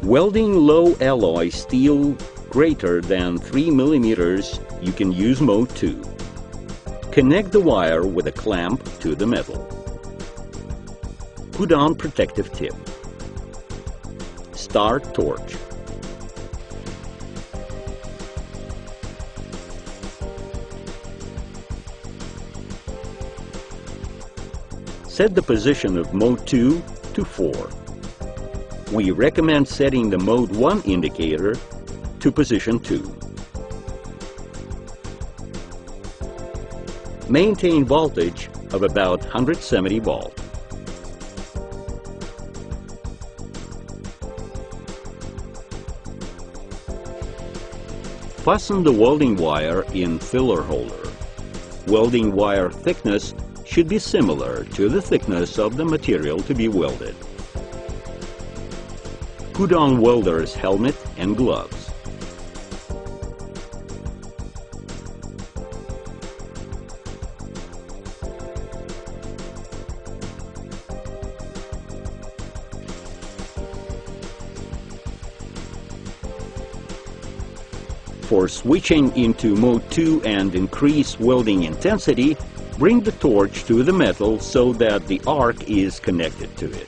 Welding low alloy steel greater than 3 mm, you can use mode 2. Connect the wire with a clamp to the metal. Put on protective tip. Start torch. Set the position of mode 2 to 4. We recommend setting the mode 1 indicator to position 2. Maintain voltage of about 170 volt. Fasten the welding wire in filler holder. Welding wire thickness should be similar to the thickness of the material to be welded. Put on welder's helmet and gloves. For switching into mode 2 and increase welding intensity, bring the torch to the metal so that the arc is connected to it.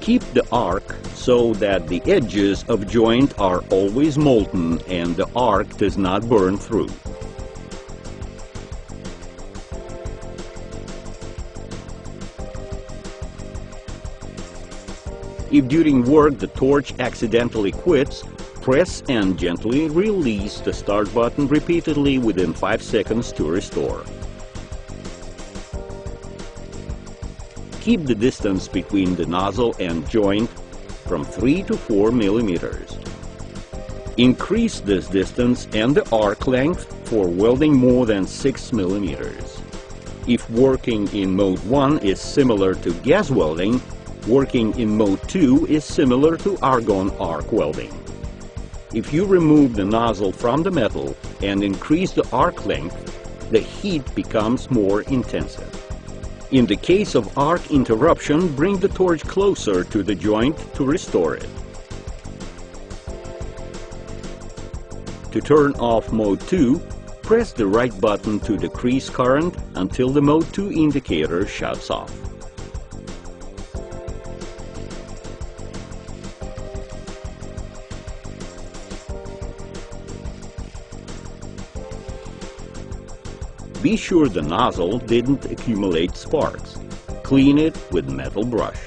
Keep the arc so that the edges of joint are always molten and the arc does not burn through. If during work the torch accidentally quits, press and gently release the start button repeatedly within 5 seconds to restore. Keep the distance between the nozzle and joint from 3 to 4 millimeters. Increase this distance and the arc length for welding more than 6 millimeters. If working in mode 1 is similar to gas welding, working in mode 2 is similar to argon arc welding. If you remove the nozzle from the metal and increase the arc length, the heat becomes more intensive. In the case of arc interruption, bring the torch closer to the joint to restore it. To turn off mode 2, press the right button to decrease current until the mode 2 indicator shuts off. Be sure the nozzle didn't accumulate sparks. Clean it with metal brush.